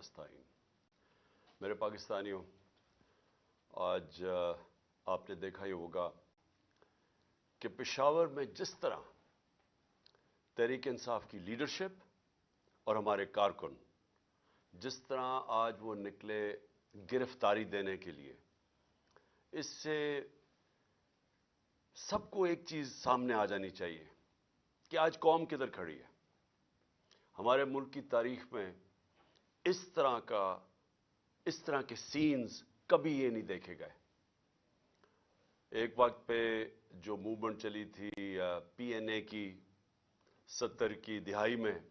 नस्ताईन। मेरे पाकिस्तानियों, आज आपने देखा ही होगा कि पेशावर में जिस तरह तहरीक इंसाफ की लीडरशिप और हमारे कारकुन जिस तरह आज वो निकले गिरफ्तारी देने के लिए, इससे सबको एक चीज सामने आ जानी चाहिए कि आज कौम किधर खड़ी है। हमारे मुल्क की तारीख में इस तरह के सीन्स कभी ये नहीं देखे गए। एक वक्त पे जो मूवमेंट चली थी पीएनए की 70 की दिहाई में,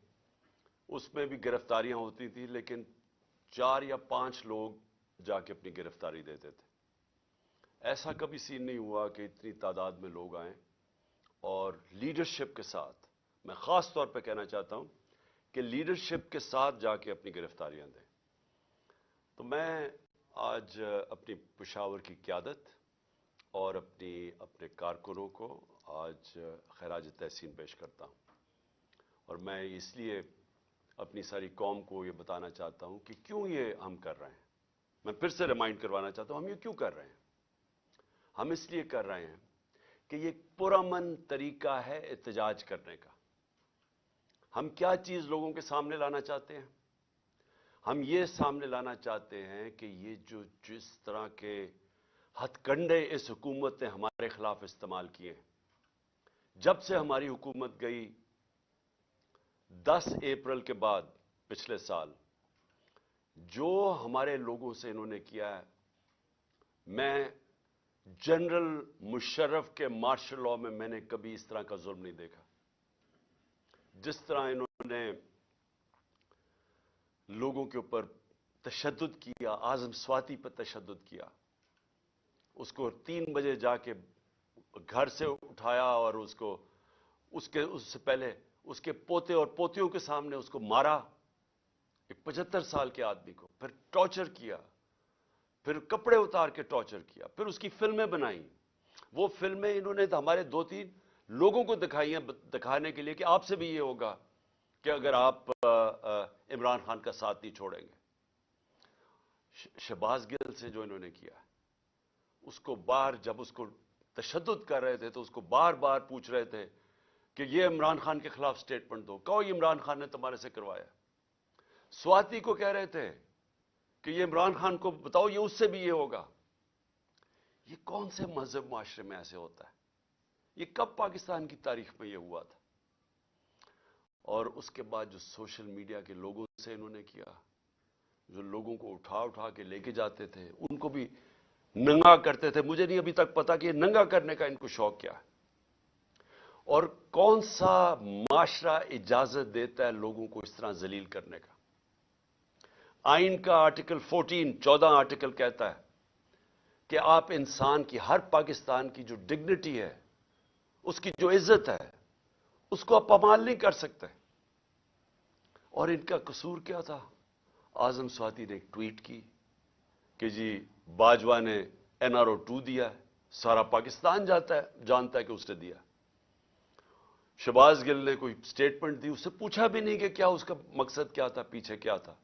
उसमें भी गिरफ्तारियां होती थी, लेकिन 4 या 5 लोग जाके अपनी गिरफ्तारी देते थे। ऐसा कभी सीन नहीं हुआ कि इतनी तादाद में लोग आए और लीडरशिप के साथ, मैं खास तौर पे कहना चाहता हूं कि लीडरशिप के साथ जाके अपनी गिरफ्तारियां दें। तो मैं आज अपनी पेशावर की क़यादत और अपने कारकुनों को आज खराज तहसीन पेश करता हूं। और मैं इसलिए अपनी सारी कौम को ये बताना चाहता हूं कि क्यों ये हम कर रहे हैं। मैं फिर से रिमाइंड करवाना चाहता हूं हम ये क्यों कर रहे हैं। हम इसलिए कर रहे हैं कि ये पुरअमन तरीका है एहतजाज करने का। हम क्या चीज लोगों के सामने लाना चाहते हैं? हम ये सामने लाना चाहते हैं कि ये जो जिस तरह के हथकंडे इस हुकूमत ने हमारे खिलाफ इस्तेमाल किए, जब से हमारी हुकूमत गई 10 अप्रैल के बाद पिछले साल, जो हमारे लोगों से इन्होंने किया है, मैं जनरल मुशर्रफ के मार्शल लॉ में मैंने कभी इस तरह का जुल्म नहीं देखा। जिस तरह इन्होंने लोगों के ऊपर तशद्दुद किया, आज़म स्वाति पर तशद्दुद किया, उसको 3 बजे जाके घर से उठाया और उससे पहले उसके पोते और पोतियों के सामने उसको मारा, एक 75 साल के आदमी को, फिर टॉर्चर किया, फिर कपड़े उतार के टॉर्चर किया, फिर उसकी फिल्में बनाई। वो फिल्में इन्होंने हमारे 2-3 लोगों को दिखाने के लिए कि आपसे भी ये होगा कि अगर आप इमरान खान का साथ नहीं छोड़ेंगे। शहबाज गिल से जो इन्होंने किया, उसको जब उसको तशद्दुद कर रहे थे तो उसको बार बार पूछ रहे थे कि ये इमरान खान के खिलाफ स्टेटमेंट दो, कहो ये इमरान खान ने तुम्हारे से करवाया। स्वाति को कह रहे थे कि ये इमरान खान को बताओ, ये उससे भी ये होगा। ये कौन से मजहब माशरे में ऐसे होता है? ये कब पाकिस्तान की तारीख में ये हुआ था? और उसके बाद जो सोशल मीडिया के लोगों से इन्होंने किया, जो लोगों को उठा उठा के लेके जाते थे, उनको भी नंगा करते थे। मुझे नहीं अभी तक पता कि नंगा करने का इनको शौक क्या है, और कौन सा माशरा इजाजत देता है लोगों को इस तरह जलील करने का। आइन का आर्टिकल 14 आर्टिकल कहता है कि आप इंसान की, हर पाकिस्तान की जो डिग्निटी है, उसकी जो इज्जत है, उसको आप पामाल नहीं कर सकते। और इनका कसूर क्या था? आज़म स्वाति ने एक ट्वीट की कि जी बाजवा ने NRO 2 दिया है, सारा पाकिस्तान जानता है कि उसने दिया। शहबाज गिल ने कोई स्टेटमेंट दी, उससे पूछा भी नहीं कि क्या उसका मकसद क्या था, पीछे क्या था,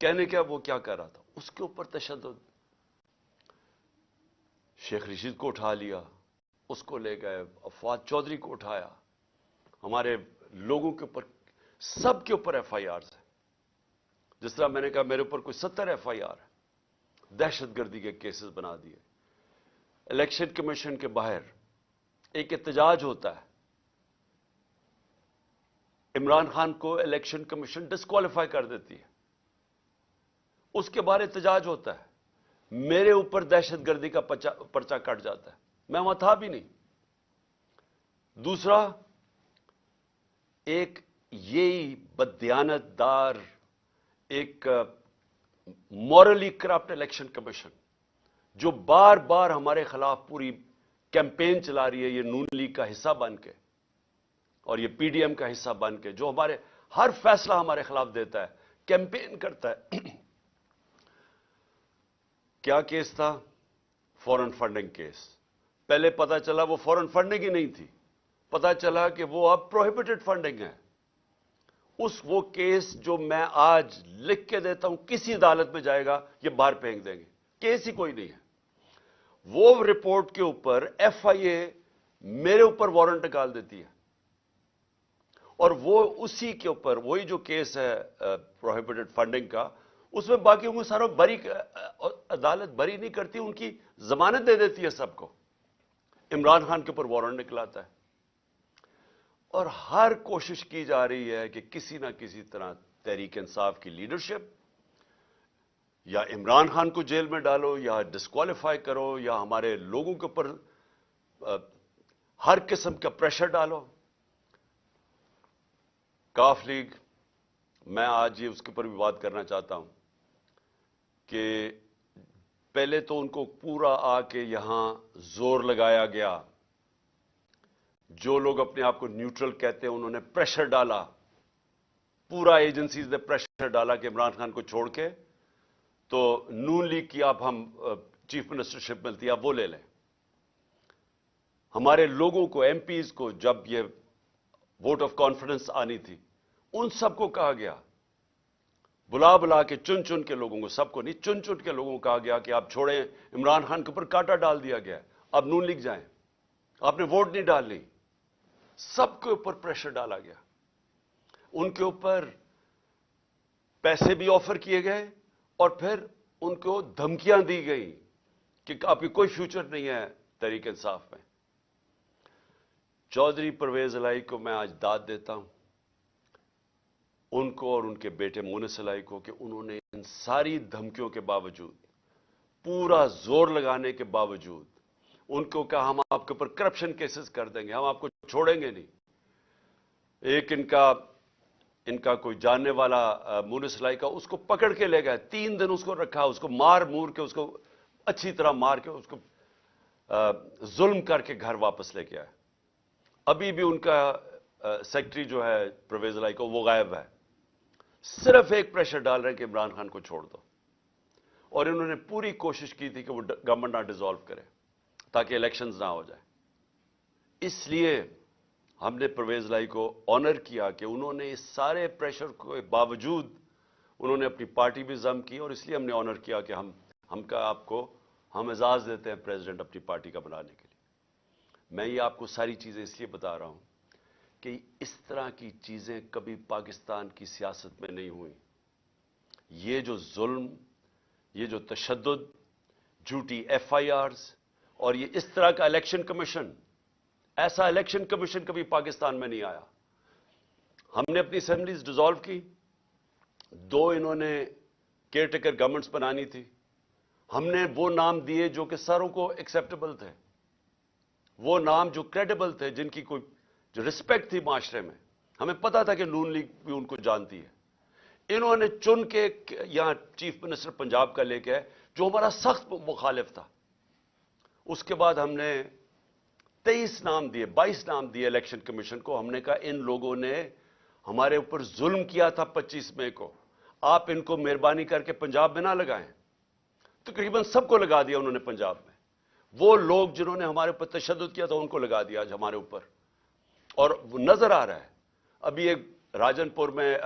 कहने क्या वो क्या कर रहा था। उसके ऊपर तशद्दुद। शेख रशीद को उठा लिया, उसको ले गए, अफवाद चौधरी को उठाया, हमारे लोगों के ऊपर, सबके ऊपर FIR है। जिस तरह मैंने कहा मेरे ऊपर कोई 70 FIR है, दहशतगर्दी के केसेस बना दिए। इलेक्शन कमीशन के बाहर एक एहतजाज होता है, इमरान खान को इलेक्शन कमीशन डिस्क्वालीफाई कर देती है, उसके बाद एहतजाज होता है, मेरे ऊपर दहशतगर्दी का पर्चा कट जाता है, मैं वहां था भी नहीं। दूसरा, एक यही बददियानतदार, एक मॉरली करप्ट इलेक्शन कमीशन जो बार बार हमारे खिलाफ पूरी कैंपेन चला रही है, ये नून लीग का हिस्सा बन के और ये PDM का हिस्सा बन के, जो हमारे हर फैसला हमारे खिलाफ देता है, कैंपेन करता है। क्या केस था? Foreign funding case. पहले पता चला वो फॉरेन फंडिंग ही नहीं थी, पता चला कि वो अब प्रोहिबिटेड फंडिंग है। وہ کیس جو میں آج لکھ کے دیتا ہوں کسی عدالت میں جائے گا یہ باہر پھینک دیں گے. کیس ہی کوئی نہیں ہے. وہ رپورٹ کے اوپر ایف آئی اے میرے اوپر وارنٹ نکال دیتی ہے, اور وہ اسی کے اوپر وہی جو کیس ہے پروہیبٹڈ فنڈنگ کا, اس میں باقیوں کو سارا بری, عدالت بری نہیں کرتی, ان کی ضمانت دے دیتی ہے سب کو. عمران خان کے اوپر وارنٹ نکلاتا ہے, اور ہر کوشش کی جا رہی ہے کہ کسی نہ کسی طرح تحریک انصاف کی لیڈرشپ یا عمران خان کو جیل میں ڈالو, یا ڈسکوالیفائی کرو, یا ہمارے لوگوں کے اوپر ہر قسم کا پریشر ڈالو. کاف لیگ, میں آج یہ اس کے اوپر بھی بات کرنا چاہتا ہوں کہ پہلے تو ان کو پورا آ کے یہاں زور لگایا گیا. جو لوگ اپنے آپ کو نیوٹرل کہتے ہیں انہوں نے پریشر ڈالا, پورا ایجنسیز نے پریشر ڈالا کہ عمران خان کو چھوڑ کے تو نون لیگ کی آپ ہم چیف منسٹرشپ ملتی ہے آپ وہ لے لیں. ہمارے لوگوں کو, ایم پیز کو, جب یہ ووٹ آف کانفیڈنس آنی تھی ان سب کو کہا گیا, بلا بلا کے چن چن کے لوگوں کو, سب کو نہیں, چن چن کے لوگوں کو کہا گیا کہ آپ چھوڑیں. عمران خان کے اوپر کانٹا ڈال دیا گیا, اب نون لیگ جائیں, آپ نے ووٹ نہیں ڈالنی. سب کے اوپر پریشر ڈالا گیا, ان کے اوپر پیسے بھی آفر کیے گئے, اور پھر ان کو دھمکیاں دی گئی کہ آپ کی کوئی فیوچر نہیں ہے تحریک انصاف میں. چودھری پرویز الہی کو میں آج داد دیتا ہوں, ان کو اور ان کے بیٹے مونس الہی کو, کہ انہوں نے ان ساری دھمکیوں کے باوجود, پورا زور لگانے کے باوجود, ان کو کہا ہم آپ کے اوپر کرپشن کیسز کر دیں گے, ہم آپ کو چھوڑیں گے نہیں. ایک ان کا کوئی جاننے والا مونس الہی کا, اس کو پکڑ کے لے گئے, 3 دن اس کو رکھا, اس کو مار مور کے, اس کو اچھی طرح مار کے, اس کو ظلم کر کے گھر واپس لے کے آئے. ابھی بھی ان کا سیکرٹری جو ہے پرویز الہی کو, وہ غائب ہے. صرف ایک پریشر ڈال رہے ہیں کہ عمران خان کو چھوڑ دو, اور انہوں نے پوری کوشش کی تھی کہ وہ گورنمنٹ نہ ڈیزالو کرے تاکہ الیکشنز نہ ہو جائے. اس لیے ہم نے پرویز الہی کو آنر کیا کہ انہوں نے اس سارے پریشر کے باوجود انہوں نے اپنی پارٹی بھی ضم کی, اور اس لیے ہم نے آنر کیا کہ آپ کو ہم اعزاز دیتے ہیں پریزیڈنٹ اپنی پارٹی کا بنانے کے لیے. میں یہ آپ کو ساری چیزیں اس لیے بتا رہا ہوں کہ اس طرح کی چیزیں کبھی پاکستان کی سیاست میں نہیں ہوئی. یہ جو ظلم, یہ جو تشدد, جھوٹی ایف آئی آرز, اور یہ اس طرح کا الیکشن کمیشن, ایسا الیکشن کمیشن کبھی پاکستان میں نہیں آیا. ہم نے اپنی اسمبلیز ڈیزالو کی, 2 انہوں نے کیئر ٹیکر گورنمنٹس بنانی تھی, ہم نے وہ نام دیے جو کہ ساروں کو ایکسیپٹیبل تھے, وہ نام جو کریڈیبل تھے, جن کی کوئی جو رسپیکٹ تھی معاشرے میں. ہمیں پتا تھا کہ نون لیگ بھی ان کو جانتی ہے. انہوں نے چن کے یہاں چیف منسٹر پنجاب کا لے کے, جو ہمارا سخت مخالف تھا. اس کے بعد ہم نے 23 نام دیے, 22 نام دیے الیکشن کمیشن کو. ہم نے کہا ان لوگوں نے ہمارے اوپر ظلم کیا تھا 25 مئی کو, آپ ان کو مہربانی کر کے پنجاب میں نہ لگائیں. تقریباً سب کو لگا دیا انہوں نے پنجاب میں. وہ لوگ جنہوں نے ہمارے اوپر تشدد کیا تھا ان کو لگا دیا آج ہمارے اوپر, اور وہ نظر آ رہا ہے. ابھی ایک راجن پور میں,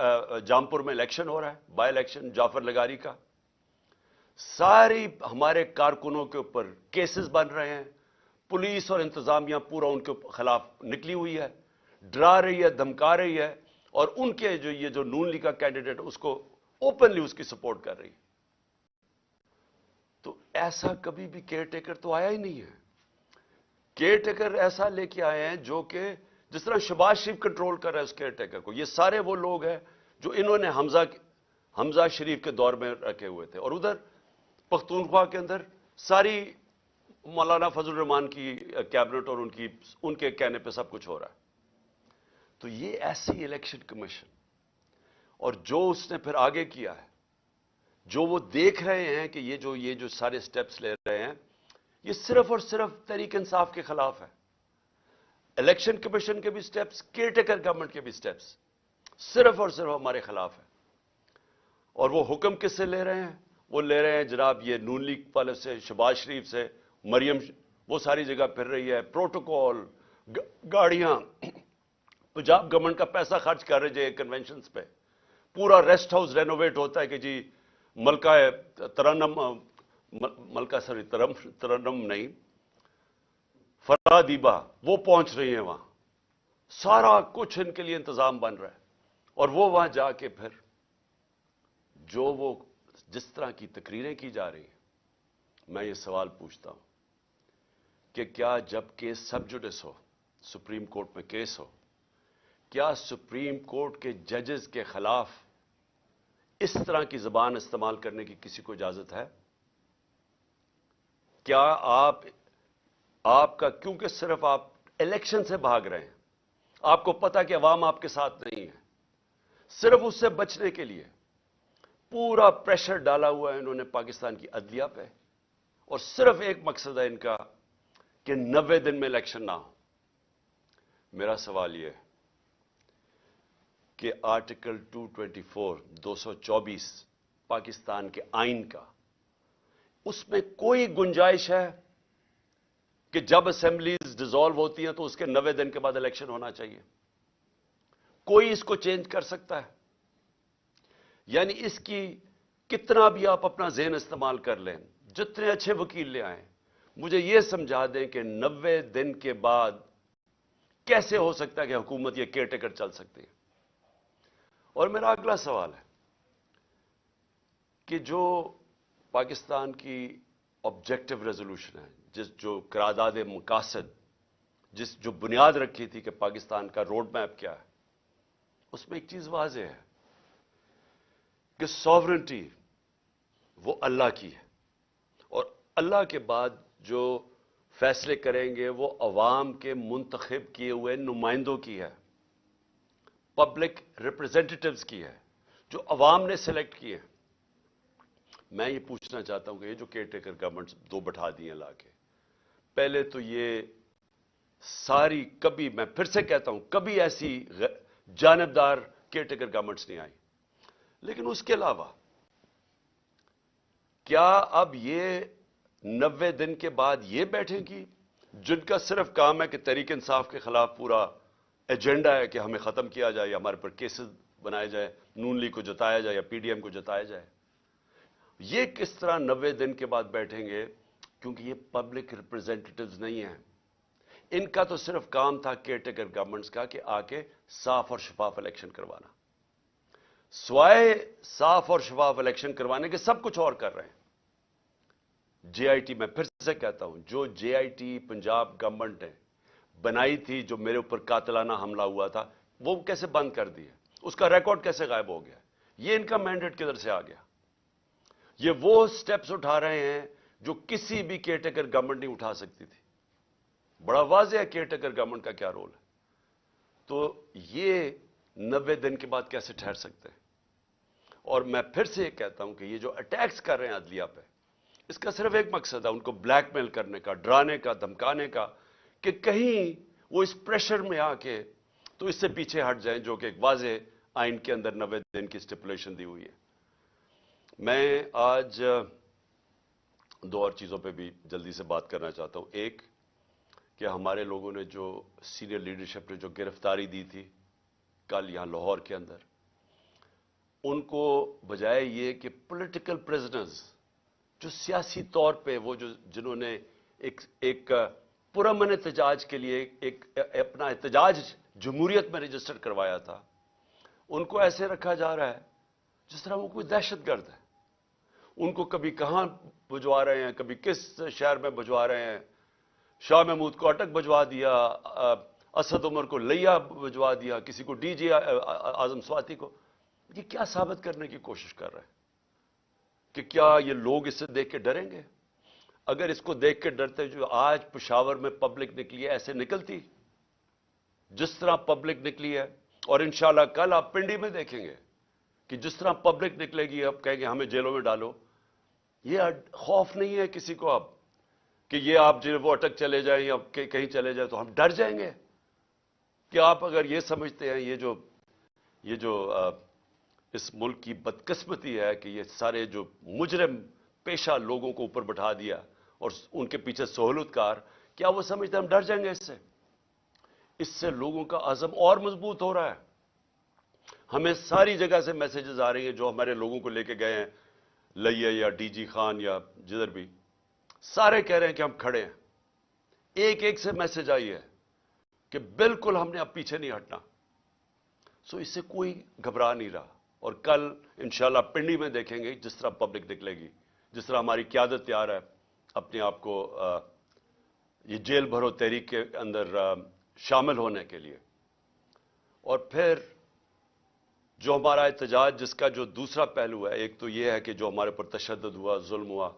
جامپور میں الیکشن ہو رہا ہے, بائی الیکشن جعفر لگاری کا. ساری ہمارے کارکنوں کے اوپر کیسز بن رہے ہیں, پولیس اور انتظامیہ پورا ان کے خلاف نکلی ہوئی ہے, ڈرا رہی ہے, دھمکا رہی ہے, اور ان کے یہ جو نون لیگ کا کینڈیڈیٹ اس کو اوپنلی اس کی سپورٹ کر رہی ہے. تو ایسا کبھی بھی کیئر ٹیکر تو آیا ہی نہیں ہے. کیئر ٹیکر ایسا لے کے آئے ہیں جو کہ جس طرح شہباز شریف کنٹرول کر رہا ہے اس کیئر ٹیکر کو. یہ سارے وہ لوگ ہیں جو انہوں نے حمزہ شریف کے دور میں رکھے ہوئے تھے, اور ادھر پختونخوا کے اندر ساری مولانا فضل الرحمان کی کیبنٹ اور ان کے کہنے پہ سب کچھ ہو رہا ہے. تو یہ ایسی الیکشن کمیشن, اور جو اس نے پھر آگے کیا ہے, جو وہ دیکھ رہے ہیں کہ یہ جو سارے سٹیپس لے رہے ہیں, یہ صرف اور صرف تحریک انصاف کے خلاف ہے. الیکشن کمیشن کے بھی سٹیپس, کیئر ٹیکر گورنمنٹ کے بھی سٹیپس صرف اور صرف ہمارے خلاف ہیں. اور وہ حکم کس سے لے رہے ہیں؟ وہ لے رہے ہیں جناب یہ نون لیگ والے سے, شہباز شریف سے. مریم وہ ساری جگہ پھر رہی ہے, پروٹوکول, گاڑیاں, पंजाब गवर्नमेंट का पैसा खर्च कर रहे हैं कन्वेंशंस पे, पूरा रेस्ट हाउस रेनोवेट होता है कि जी मलका तरन्नम, मलका सॉरी तरन्नम नहीं, फरादीबा वो पहुंच रही है वहां, सारा कुछ इनके लिए इंतजाम बन रहा है। और वो वहां जाके फिर जो वो जिस तरह की तकरीरें की जा रही हैं, मैं ये सवाल पूछता हूं कि क्या जब केस सब जुडिस हो, सुप्रीम कोर्ट में केस हो, क्या सुप्रीम कोर्ट के जजेस के खिलाफ इस तरह की जबान इस्तेमाल करने की किसी को इजाजत है? क्या आपका, क्योंकि सिर्फ आप इलेक्शन से भाग रहे हैं, आपको पता कि अवाम आपके साथ नहीं है, सिर्फ उससे बचने के लिए पूरा प्रेशर डाला हुआ है इन्होंने पाकिस्तान की अदलिया पे, और सिर्फ एक मकसद है इनका कि 90 दिन में इलेक्शन ना हो। मेरा सवाल यह है कि आर्टिकल 224 224 पाकिस्तान के आइन का, उसमें कोई गुंजाइश है कि जब असेंबलीज डिसॉल्व होती हैं तो उसके 90 दिन के बाद इलेक्शन होना चाहिए? कोई इसको चेंज कर सकता है? यानी इसकी कितना भी आप अपना ज़हन इस्तेमाल कर लें, जितने अच्छे वकील ले आए, मुझे यह समझा दें कि 90 दिन के बाद कैसे हो सकता है कि हुकूमत यह केयरटेकर चल सकती है। और मेरा अगला सवाल है कि जो पाकिस्तान की ऑब्जेक्टिव रेजोल्यूशन है, जो करारदाद मकासद, जो बुनियाद रखी थी कि पाकिस्तान का रोड मैप क्या है, उसमें एक चीज वाज़ेह है कि सॉवरेनिटी वो अल्लाह की है, और अल्लाह के बाद जो फैसले करेंगे वो अवाम के मुंतखब किए हुए नुमाइंदों की है, पब्लिक रिप्रेजेंटेटिव्स की है, जो अवाम ने सेलेक्ट किए। मैं ये पूछना चाहता हूं कि ये जो केयरटेकर गवर्नमेंट दो बैठा दी हैं लाके, पहले तो ये सारी, कभी, मैं फिर से कहता हूं, कभी ऐसी जानबदार केयरटेकर गवर्नमेंट्स नहीं आई, लेकिन उसके अलावा क्या अब ये 90 दिन के बाद ये बैठेंगी जिनका सिर्फ काम है कि तहरीक इंसाफ के खिलाफ पूरा एजेंडा है कि हमें खत्म किया जाए या हमारे पर केसेस बनाए जाए, नून लीग को जताया जाए या पीडीएम को जताया जाए? ये किस तरह 90 दिन के बाद बैठेंगे? क्योंकि ये पब्लिक रिप्रेजेंटेटिव्स नहीं हैं, इनका तो सिर्फ काम था केयरटेकर गवर्नमेंट्स का कि आके साफ और शफाफ इलेक्शन करवाना, स्वाय साफ और शफाफ इलेक्शन करवाने के सब कुछ और कर रहे हैं। जेआईटी, मैं फिर से कहता हूं, जो जेआईटी पंजाब गवर्नमेंट ने बनाई थी, जो मेरे ऊपर कातिलाना हमला हुआ था, वो कैसे बंद कर दी है? उसका रिकॉर्ड कैसे गायब हो गया? ये इनका मैंडेट किधर से आ गया? ये वो स्टेप्स उठा रहे हैं जो किसी भी केयरटेकर गवर्नमेंट नहीं उठा सकती थी। बड़ा वाज़ेह है केयरटेकर गवर्नमेंट का क्या रोल है। तो ये 90 दिन के बाद कैसे ठहर सकते हैं? और मैं फिर से कहता हूं कि ये जो अटैक्स कर रहे हैं अदलिया पे, इसका सिर्फ एक मकसद है, उनको ब्लैकमेल करने का, डराने का, धमकाने का, कि कहीं वो इस प्रेशर में आके तो इससे पीछे हट जाएं, जो कि एक वाज़ेह आइन के अंदर 90 दिन की स्टिपुलेशन दी हुई है। मैं आज दो और चीज़ों पे भी जल्दी से बात करना चाहता हूं। एक, कि हमारे लोगों ने जो सीनियर लीडरशिप ने जो गिरफ्तारी दी थी कल यहां लाहौर के अंदर, उनको बजाय ये कि पॉलिटिकल प्रिजनर्स, जो सियासी तौर पे वो जो जिन्होंने एक पुरअमन एहतजाज के लिए एक अपना एहतजाज जमहूरियत में रजिस्टर करवाया था, उनको ऐसे रखा जा रहा है जिस तरह वो कोई दहशतगर्द है। उनको कभी कहां भिजवा रहे हैं, कभी किस शहर में भिजवा रहे हैं। शाह महमूद को अटक भिजवा दिया, असद उमर को लिया भिजवा दिया, किसी को डीजी आजम स्वाति को। ये क्या साबित करने की कोशिश कर रहे हैं कि क्या ये लोग इससे देख के डरेंगे? अगर इसको देख के डरते, जो आज पेशावर में पब्लिक निकली है, ऐसे निकलती जिस तरह पब्लिक निकली है। और इंशाल्लाह कल आप पिंडी में देखेंगे कि जिस तरह पब्लिक निकलेगी, अब कहेंगे हमें जेलों में डालो। ये खौफ नहीं है किसी को अब कि ये आप जो वो अटक चले जाएं या कहीं चले जाए तो हम डर जाएंगे। कि आप अगर ये समझते हैं ये जो इस मुल्क की बदकिस्मती है कि ये सारे जो मुजरिम पेशा लोगों को ऊपर बैठा दिया और उनके पीछे सहूलतकार, क्या वो समझते हैं हम डर जाएंगे इससे? اس سے لوگوں کا عزم اور مضبوط ہو رہا ہے. ہمیں ساری جگہ سے میسیجز آ رہی ہیں جو ہمارے لوگوں کو لے کے گئے ہیں لئیے یا ڈی جی خان یا جدھر بھی, سارے کہہ رہے ہیں کہ ہم کھڑے ہیں. ایک ایک سے میسج آئی ہے کہ بالکل ہم نے اب پیچھے نہیں ہٹنا. سو اس سے کوئی گھبرا نہیں رہا. اور کل انشاءاللہ پنڈی میں دیکھیں گے جس طرح پبلک نکلے گی, جس طرح ہماری قیادت تیار ہے اپنے آپ کو یہ جیل بھرو تحریک کے اندر شامل ہونے کے لیے. اور پھر جو ہمارا احتجاج جس کا جو دوسرا پہلو ہے, ایک تو یہ ہے کہ جو ہمارے پر تشدد ہوا, ظلم ہوا,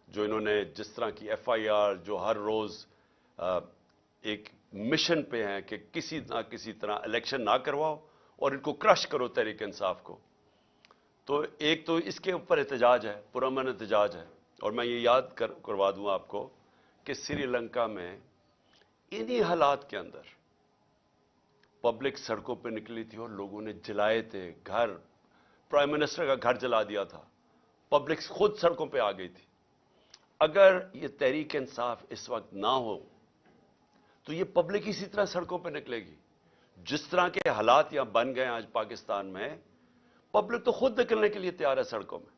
جو انہوں نے جس طرح کی ایف آئی آر, جو ہر روز ایک مشن پہ ہیں کہ کسی نہ کسی طرح الیکشن نہ کرواؤ اور ان کو کرش کرو تحریک انصاف کو. تو ایک تو اس کے اوپر احتجاج ہے, پرامن احتجاج ہے. اور میں یہ یاد کروا دوں آپ کو کہ سری لنکا میں انہی حالات کے اندر پبلک سڑکوں پہ نکلی تھی اور لوگوں نے جلائے تھے گھر, پرائم منسٹر کا گھر جلا دیا تھا, پبلک خود سڑکوں پہ آ گئی تھی. اگر یہ تحریک انصاف اس وقت نہ ہو تو یہ پبلک اسی طرح سڑکوں پہ نکلے گی. جس طرح کے حالات یہاں بن گئے آج پاکستان میں, پبلک تو خود نکلنے کے لیے تیار ہے سڑکوں میں.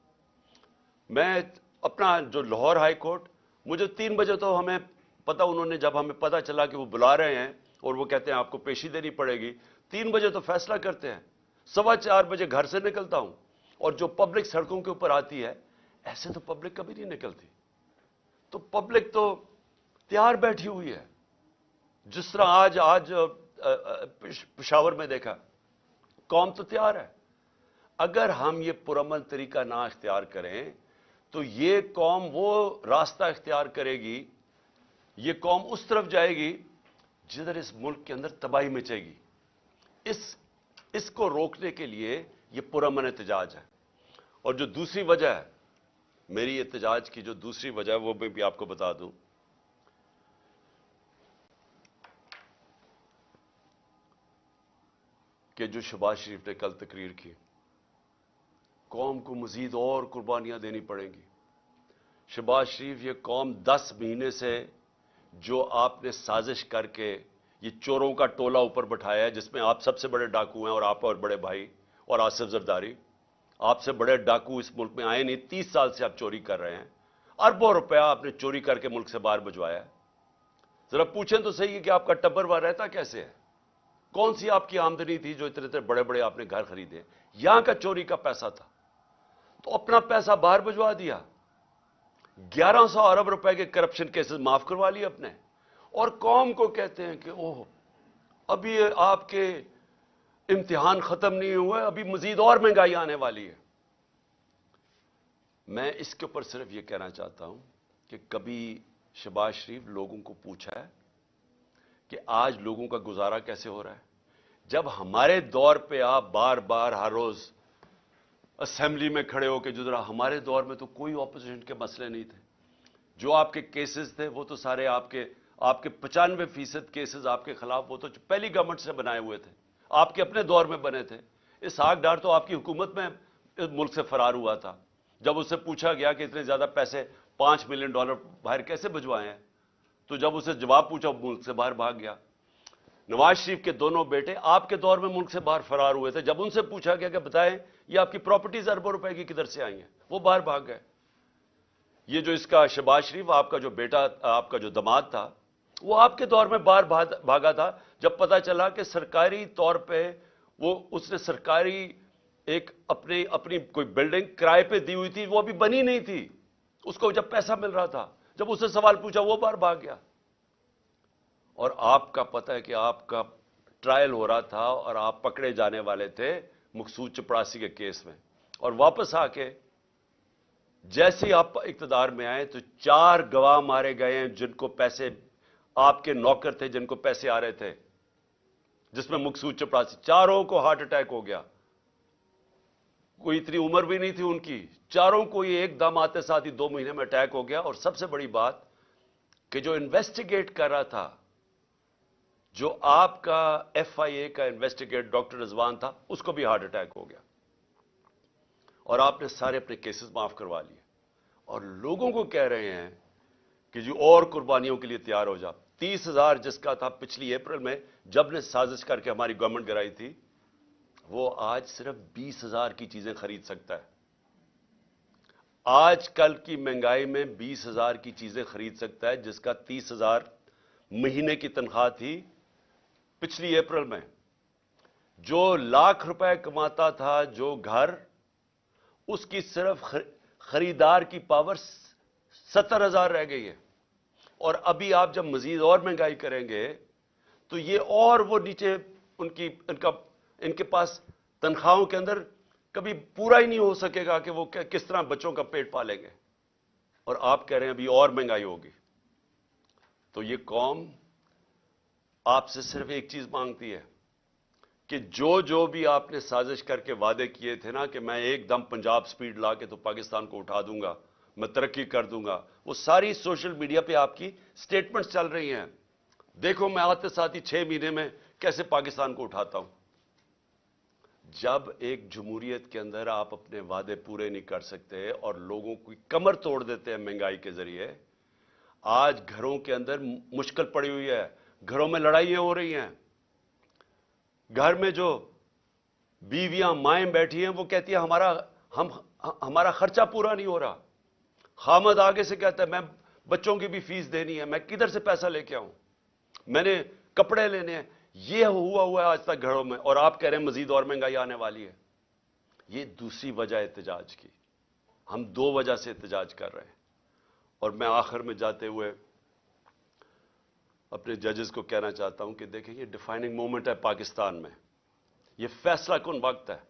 میں اپنا جو لاہور ہائی کورٹ, مجھے 3 بجے تو ہمیں پتا, انہوں نے جب ہمیں پتا چلا کہ وہ بلا رہے ہیں اور وہ کہتے ہیں آپ کو پیشی دینی پڑے گی, 3 بجے تو فیصلہ کرتے ہیں. 4:15 بجے گھر سے نکلتا ہوں اور جو پبلک سڑکوں کے اوپر آتی ہے, ایسے تو پبلک کبھی نہیں نکلتی. تو پبلک تو تیار بیٹھی ہوئی ہے. جس طرح آج پشاور میں دیکھا, قوم تو تیار ہے. اگر ہم یہ پرامن طریقہ نہ اختیار کریں تو یہ قوم وہ راستہ اختیار کرے گی, یہ قوم اس طرف جائے گی جدھر اس ملک کے اندر تباہی مچے گی. اس کو روکنے کے لیے یہ پرامن احتجاج ہے. اور جو دوسری وجہ ہے میری احتجاج کی, جو دوسری وجہ ہے وہ میں بھی آپ کو بتا دوں کہ جو شہباز شریف نے کل تقریر کی, قوم کو مزید اور قربانیاں دینی پڑیں گی. شہباز شریف, یہ قوم 10 مہینے سے جو آپ نے سازش کر کے یہ چوروں کا ٹولہ اوپر بٹھایا ہے, جس میں آپ سب سے بڑے ڈاکو ہیں اور آپ اور بڑے بھائی اور آصف زرداری, آپ سے بڑے ڈاکو اس ملک میں آئے نہیں. 30 سال سے آپ چوری کر رہے ہیں, اربوں روپیہ آپ نے چوری کر کے ملک سے باہر بھجوایا ہے. ذرا پوچھیں تو صحیح کہ آپ کا ٹبر وہاں رہتا کیسے ہے؟ کون سی آپ کی آمدنی تھی جو اتنے بڑے بڑے آپ نے گھر خریدے؟ یہاں کا چوری کا پیسہ تھا تو اپنا پیسہ باہر بھجوا دیا. 1100 ارب روپے کے کرپشن کیسز معاف کروا لیے اپنے, اور قوم کو کہتے ہیں کہ اوہ ابھی آپ کے امتحان ختم نہیں ہوئے, ابھی مزید اور مہنگائی آنے والی ہے. میں اس کے اوپر صرف یہ کہنا چاہتا ہوں کہ کبھی شہباز شریف لوگوں کو پوچھا ہے کہ آج لوگوں کا گزارا کیسے ہو رہا ہے؟ جب ہمارے دور پہ آپ بار بار ہر روز اسمبلی میں کھڑے ہو کے, جو ذرا ہمارے دور میں تو کوئی اپوزیشن کے مسئلے نہیں تھے. جو آپ کے کیسز تھے وہ تو سارے آپ کے 95% کیسز آپ کے خلاف وہ تو پہلی گورنمنٹ سے بنائے ہوئے تھے, آپ کے اپنے دور میں بنے تھے. اسحاق ڈار تو آپ کی حکومت میں ملک سے فرار ہوا تھا. جب اس سے پوچھا گیا کہ اتنے زیادہ پیسے $5 ملین باہر کیسے بھجوائے ہیں, تو جب اسے جواب پوچھا ملک سے باہر بھاگ گیا. نواز شریف کے دونوں بیٹے آپ کے دور میں ملک سے باہر فرار ہوئے تھے. جب ان سے پوچھا گیا کہ بتائیں یہ آپ کی پراپرٹیز اربوں روپے کی کدھر سے آئی ہیں, وہ باہر بھاگ گئے. یہ جو اس کا شہباز شریف, آپ کا جو بیٹا, آپ کا جو داماد تھا, وہ آپ کے دور میں باہر بھاگا تھا جب پتا چلا کہ سرکاری طور پہ اس نے سرکاری ایک اپنی کوئی بلڈنگ کرائے پہ دی ہوئی تھی, وہ ابھی بنی نہیں تھی, اس کو جب پیسہ مل رہا تھا, جب اس سے سوال پوچھا وہ باہر بھاگ گیا. اور آپ کا پتہ ہے کہ آپ کا ٹرائل ہو رہا تھا اور آپ پکڑے جانے والے تھے مقصود چپڑاسی کے کیس میں, اور واپس آ کے جیسے ہی آپ اقتدار میں آئے تو 4 گواہ مارے گئے ہیں جن کو پیسے, آپ کے نوکر تھے جن کو پیسے آ رہے تھے, جس میں مقصود چپڑاسی, 4 کو ہارٹ اٹیک ہو گیا. کوئی اتنی عمر بھی نہیں تھی ان کی, 4 کو یہ ایک دم آتے ساتھ ہی 2 مہینے میں اٹیک ہو گیا. اور سب سے بڑی بات کہ جو انویسٹیگیٹ کر رہا تھا, جو آپ کا ایف آئی اے کا انویسٹیگیٹ ڈاکٹر رضوان تھا, اس کو بھی ہارٹ اٹیک ہو گیا. اور آپ نے سارے اپنے کیسز معاف کروا لیے اور لوگوں کو کہہ رہے ہیں کہ جو اور قربانیوں کے لیے تیار ہو جا. 30,000 जिसका था पिछली अप्रैल में जब ने साजिश करके हमारी गवर्नमेंट गिराई थी, वो आज सिर्फ 20,000 की चीजें खरीद सकता है। आज कल की महंगाई में 20,000 की चीजें खरीद सकता है, जिसका 30,000 महीने की तनख्वाह थी पिछली अप्रैल में। जो लाख रुपए कमाता था जो घर, उसकी सिर्फ खरीदार की पावर 70,000 रह गई है। और अभी आप जब मजीद और महंगाई करेंगे तो ये और वो नीचे इनके पास तनख्वाहों के अंदर कभी पूरा ही नहीं हो सकेगा कि वो किस तरह बच्चों का पेट पालेंगे। और आप कह रहे हैं अभी और महंगाई होगी। तो ये कौम आपसे सिर्फ एक चीज मांगती है कि जो भी आपने साजिश करके वादे किए थे ना कि मैं एकदम पंजाब स्पीड ला के तो पाकिस्तान को उठा दूंगा, मैं तरक्की कर दूंगा, वो सारी सोशल मीडिया पे आपकी स्टेटमेंट्स चल रही हैं। देखो मैं आते साथ ही 6 महीने में कैसे पाकिस्तान को उठाता हूं। जब एक जमहूरियत के अंदर आप अपने वादे पूरे नहीं कर सकते और लोगों की कमर तोड़ देते हैं महंगाई के जरिए, आज घरों के अंदर मुश्किल पड़ी हुई है, घरों में लड़ाइयां हो रही हैं। घर में जो बीवियां माएं बैठी हैं वो कहती है हमारा खर्चा पूरा नहीं हो रहा। खामद आगे से कहता है मैं बच्चों की भी फीस देनी है, मैं किधर से पैसा लेके आऊं, मैंने कपड़े लेने हैं। ये हुआ है आज तक घरों में, और आप कह रहे हैं मजीद और महंगाई आने वाली है। ये दूसरी वजह है एहतजाज की। हम 2 वजह से एहतजाज कर रहे हैं। और मैं आखिर में जाते हुए अपने जजेस को कहना चाहता हूं कि देखें, ये डिफाइनिंग मोमेंट है पाकिस्तान में। ये फैसला कुन वक्त है।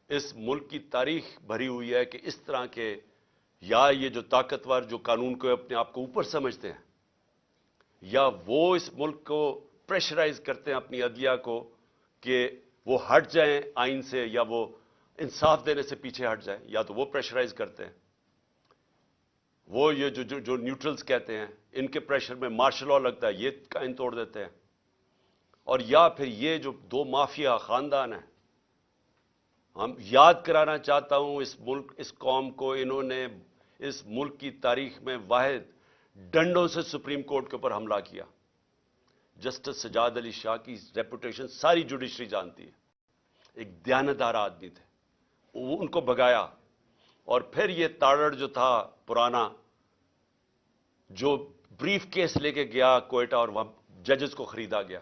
इस मुल्क की तारीख भरी हुई है कि इस तरह के, या ये जो ताकतवर जो कानून को अपने आप को ऊपर समझते हैं, या वो इस मुल्क को प्रेशराइज करते हैं अपनी अदलिया को कि वो हट जाएं आइन से, या वो इंसाफ देने से पीछे हट जाएं, या तो वो प्रेशराइज करते हैं। वो ये जो न्यूट्रल्स कहते हैं, इनके प्रेशर में मार्शल लॉ लगता है, ये कायन तोड़ देते हैं। और या फिर ये जो 2 माफिया खानदान है, हम याद कराना चाहता हूं इस मुल्क, इस कौम को, इन्होंने इस मुल्क की तारीख में वाहिद डंडों से सुप्रीम कोर्ट के ऊपर हमला किया। जस्टिस सजाद अली शाह की रेपुटेशन सारी जुडिशरी जानती है। एक दयानतदार आदमी थे, उनको भगाया। और फिर ये ताड़ड़ जो था पुराना, जो ब्रीफ केस लेके गया कोयटा और वहां जजेस को खरीदा गया,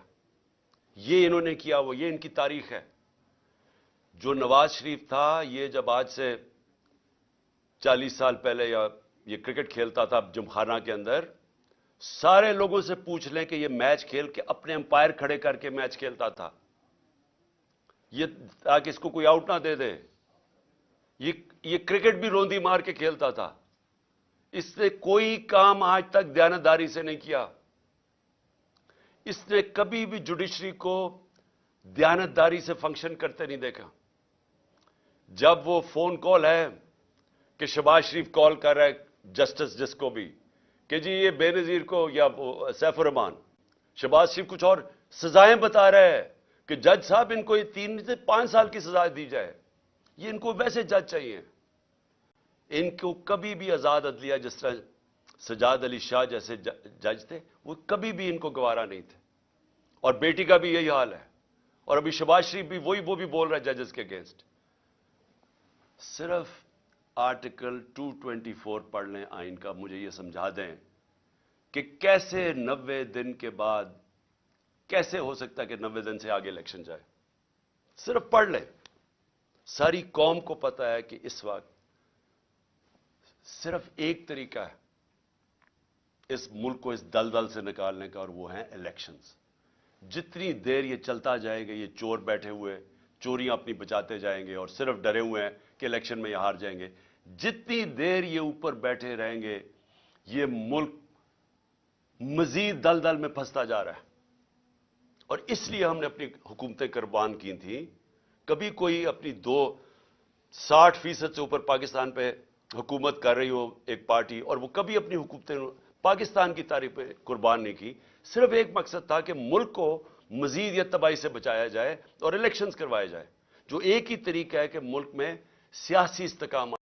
ये इन्होंने किया। वो ये इनकी तारीख है। जो नवाज शरीफ था, ये जब आज से 40 साल पहले या ये क्रिकेट खेलता था जिमखाना के अंदर, सारे लोगों से पूछ लें कि ये मैच खेल के अपने अंपायर खड़े करके मैच खेलता था, ये ताकि इसको कोई आउट ना दे दे। ये क्रिकेट भी रोंदी मार के खेलता था। इसने कोई काम आज तक दयानतदारी से नहीं किया। इसने कभी भी जुडिशरी को दयानतदारी से फंक्शन करते नहीं देखा। जब वो फोन कॉल है कि शहबाज शरीफ कॉल कर रहा है जस्टिस जिसको भी कि जी ये बेनजीर को या सैफुर रहमान, शहबाज शरीफ कुछ और सजाएं बता रहा है कि जज साहब इनको ये 3 से 5 साल की सजा दी जाए, ये इनको वैसे जज चाहिए। इनको कभी भी आजाद अदलिया, जिस तरह सजाद अली शाह जैसे जज थे, वो कभी भी इनको गवारा नहीं थे। और बेटी का भी यही हाल है। और अभी शहबाज शरीफ भी वो भी बोल रहा है जजेस के अगेंस्ट। सिर्फ आर्टिकल 224 पढ़ लें आइन का, मुझे ये समझा दें कि कैसे 90 दिन के बाद कैसे हो सकता है कि 90 दिन से आगे इलेक्शन जाए। सिर्फ पढ़ लें। सारी कौम को पता है कि इस वक्त सिर्फ एक तरीका है इस मुल्क को इस दलदल से निकालने का, और वो है इलेक्शंस। जितनी देर ये चलता जाएगा, ये चोर बैठे हुए चोरियां अपनी बचाते जाएंगे और सिर्फ डरे हुए हैं कि इलेक्शन में ये हार जाएंगे, जितनी देर ये ऊपर बैठे रहेंगे, ये मुल्क मजीद दलदल में फंसता जा रहा है। और इसलिए हमने अपनी हुकूमतें कुर्बान की थी। कभी कोई अपनी 60% से ऊपर पाकिस्तान पे हुकूमत कर रही हो एक पार्टी, और वो कभी अपनी हुकूमतें पाकिस्तान की तारीफ पे कुर्बान नहीं की। सिर्फ एक मकसद था कि मुल्क को मजीद या तबाही से बचाया जाए और इलेक्शंस करवाए जाए, जो एक ही तरीका है कि मुल्क में सियासी इस्तेकाम